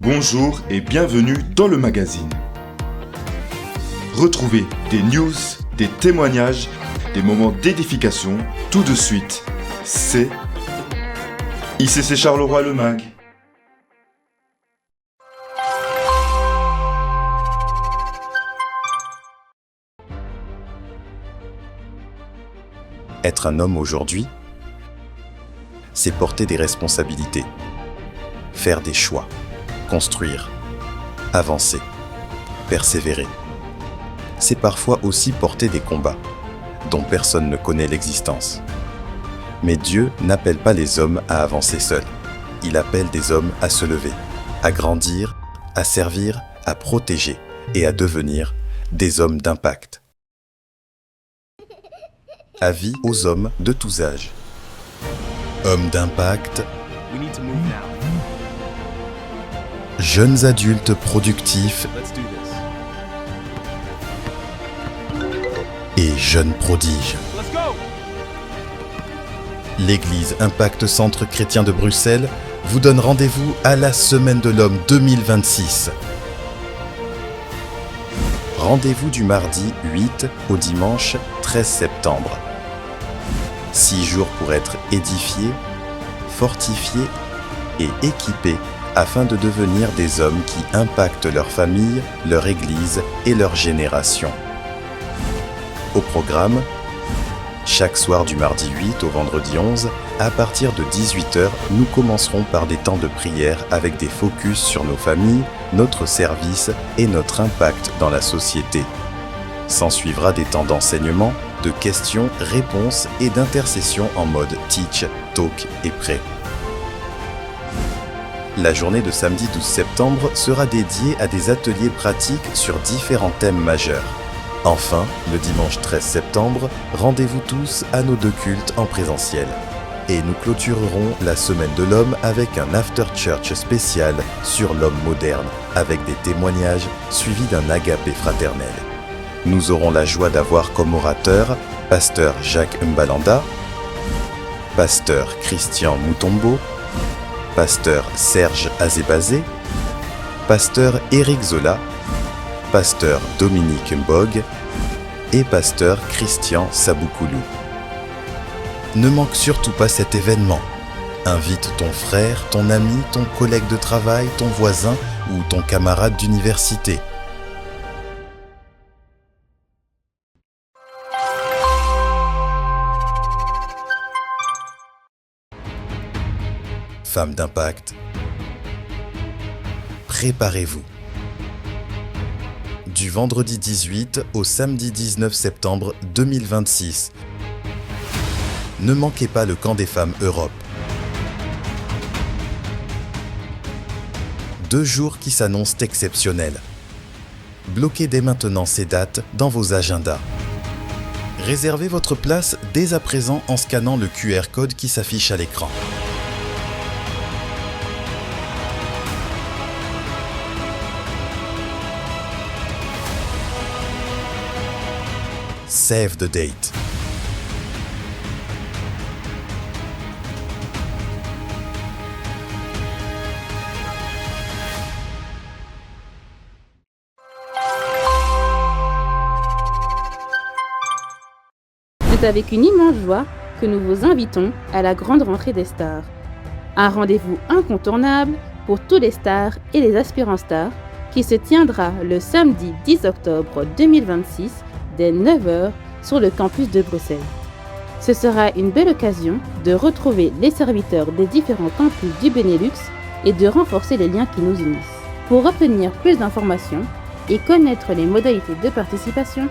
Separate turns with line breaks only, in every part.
Bonjour et bienvenue dans le magazine. Retrouvez des news, des témoignages, des moments d'édification, tout de suite. C'est ICC Charleroi le Mag.
Être un homme aujourd'hui, c'est porter des responsabilités, faire des choix, construire, avancer, persévérer. C'est parfois aussi porter des combats dont personne ne connaît l'existence. Mais Dieu n'appelle pas les hommes à avancer seuls. Il appelle des hommes à se lever, à grandir, à servir, à protéger et à devenir des hommes d'impact. Avis aux hommes de tous âges. Hommes d'impact, jeunes adultes productifs et jeunes prodiges. L'Église Impact Centre Chrétien de Bruxelles vous donne rendez-vous à la Semaine de l'Homme 2026. Rendez-vous du mardi 8 au dimanche 13 septembre. 6 jours pour être édifiés, fortifiés et équipés afin de devenir des hommes qui impactent leur famille, leur église et leur génération. Au programme, chaque soir du mardi 8 au vendredi 11, à partir de 18h, nous commencerons par des temps de prière avec des focus sur nos familles, notre service et notre impact dans la société. S'ensuivra des temps d'enseignement, de questions, réponses et d'intercession en mode teach, talk et pray. La journée de samedi 12 septembre sera dédiée à des ateliers pratiques sur différents thèmes majeurs. Enfin, le dimanche 13 septembre, rendez-vous tous à nos 2 cultes en présentiel. Et nous clôturerons la Semaine de l'Homme avec un after-church spécial sur l'homme moderne, avec des témoignages suivis d'un agapé fraternel. Nous aurons la joie d'avoir comme orateur Pasteur Jacques Mbalanda, Pasteur Christian Moutombo, Pasteur Serge Azébazé, Pasteur Éric Zola, Pasteur Dominique Mbog et Pasteur Christian Saboukoulou. Ne manque surtout pas cet événement. Invite ton frère, ton ami, ton collègue de travail, ton voisin ou ton camarade d'université. Femmes d'impact, préparez-vous. Du vendredi 18 au samedi 19 septembre 2026. Ne manquez pas le camp des femmes Europe. 2 jours qui s'annoncent exceptionnels. Bloquez dès maintenant ces dates dans vos agendas. Réservez votre place dès à présent en scannant le QR code qui s'affiche à l'écran. Save the date.
C'est avec une immense joie que nous vous invitons à la grande rentrée des stars. Un rendez-vous incontournable pour tous les stars et les aspirants stars qui se tiendra le samedi 10 octobre 2026 dès 9h sur le campus de Bruxelles. Ce sera une belle occasion de retrouver les serviteurs des différents campus du Benelux et de renforcer les liens qui nous unissent. Pour obtenir plus d'informations et connaître les modalités de participation,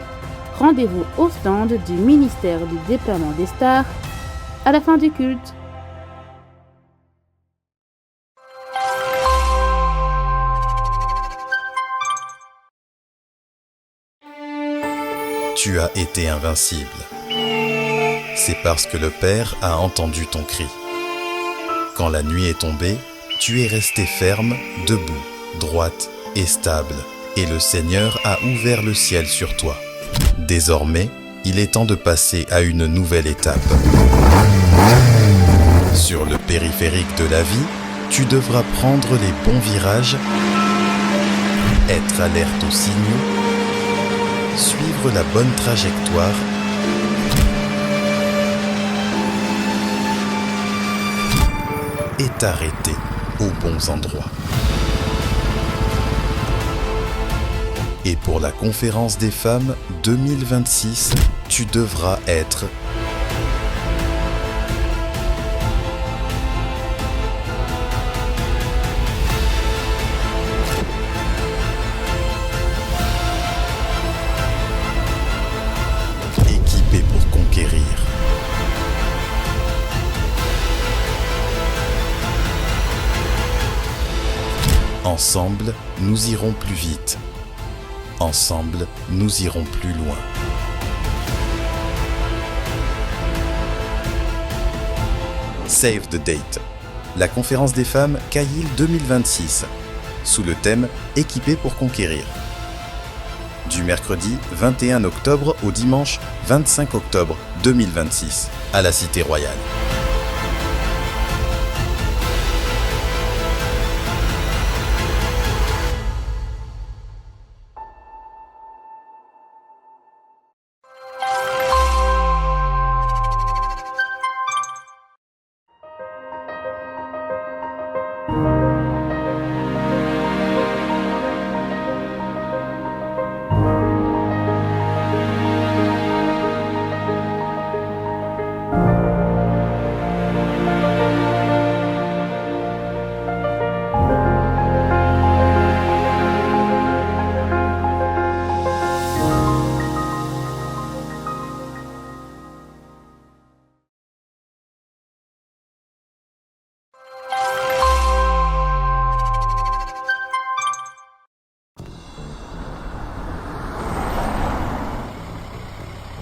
rendez-vous au stand du ministère du déploiement des stars à la fin du culte.
Tu as été invincible. C'est parce que le Père a entendu ton cri. Quand la nuit est tombée, tu es resté ferme, debout, droite et stable, et le Seigneur a ouvert le ciel sur toi. Désormais, il est temps de passer à une nouvelle étape. Sur le périphérique de la vie, tu devras prendre les bons virages, être alerte aux signaux, suivre la bonne trajectoire et t'arrêter aux bons endroits. Et pour la conférence des femmes 2026, tu devras être équipé pour conquérir. Ensemble, nous irons plus vite. Ensemble, nous irons plus loin. Save the date. La conférence des femmes Caïl 2026, sous le thème Équipé pour conquérir. Du mercredi 21 octobre au dimanche 25 octobre 2026, à la Cité Royale.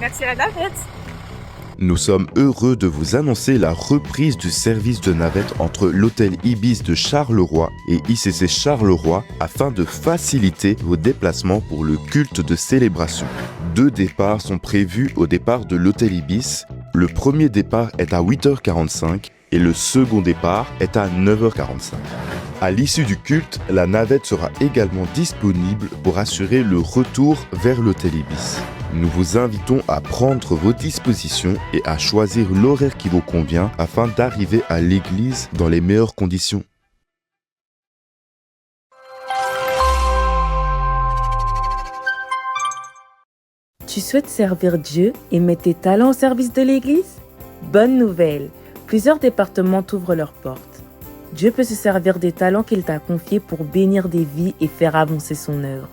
Merci la navette.
Nous sommes heureux de vous annoncer la reprise du service de navette entre l'hôtel Ibis de Charleroi et ICC Charleroi afin de faciliter vos déplacements pour le culte de célébration. 2 départs sont prévus au départ de l'hôtel Ibis. Le premier départ est à 8h45 et le second départ est à 9h45. À l'issue du culte, la navette sera également disponible pour assurer le retour vers l'hôtel Ibis. Nous vous invitons à prendre vos dispositions et à choisir l'horaire qui vous convient afin d'arriver à l'église dans les meilleures conditions.
Tu souhaites servir Dieu et mettre tes talents au service de l'Église? Bonne nouvelle! Plusieurs départements t'ouvrent leurs portes. Dieu peut se servir des talents qu'il t'a confiés pour bénir des vies et faire avancer son œuvre.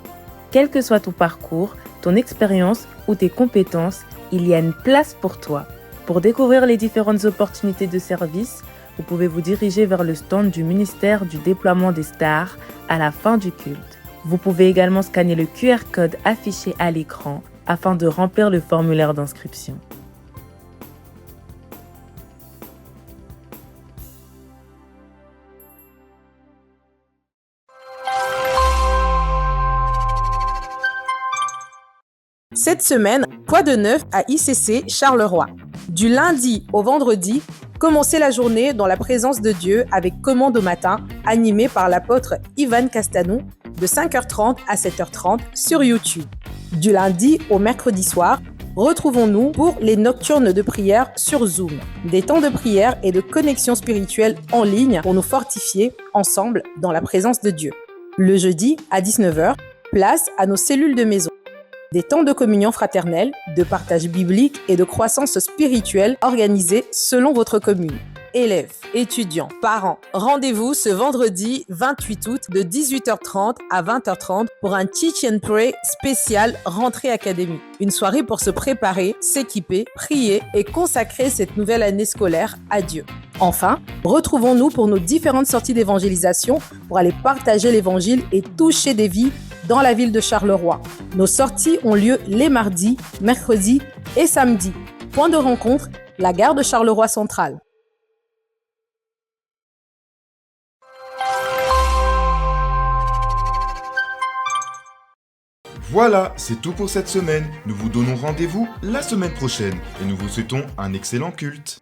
Quel que soit ton parcours, ton expérience ou tes compétences, il y a une place pour toi. Pour découvrir les différentes opportunités de service, vous pouvez vous diriger vers le stand du ministère du déploiement des stars à la fin du culte. Vous pouvez également scanner le QR code affiché à l'écran afin de remplir le formulaire d'inscription.
Cette semaine, quoi de neuf à ICC Charleroi? Du lundi au vendredi, commencez la journée dans la présence de Dieu avec Commande au matin, animé par l'apôtre Ivan Castanou, de 5h30 à 7h30 sur YouTube. Du lundi au mercredi soir, retrouvons-nous pour les nocturnes de prière sur Zoom. Des temps de prière et de connexion spirituelle en ligne pour nous fortifier ensemble dans la présence de Dieu. Le jeudi à 19h, place à nos cellules de maison. Des temps de communion fraternelle, de partage biblique et de croissance spirituelle organisés selon votre commune. Élèves, étudiants, parents, rendez-vous ce vendredi 28 août de 18h30 à 20h30 pour un Teach and Pray spécial rentrée académique. Une soirée pour se préparer, s'équiper, prier et consacrer cette nouvelle année scolaire à Dieu. Enfin, retrouvons-nous pour nos différentes sorties d'évangélisation pour aller partager l'évangile et toucher des vies dans la ville de Charleroi. Nos sorties ont lieu les mardis, mercredis et samedis. Point de rencontre, la gare de Charleroi centrale.
Voilà, c'est tout pour cette semaine. Nous vous donnons rendez-vous la semaine prochaine et nous vous souhaitons un excellent culte.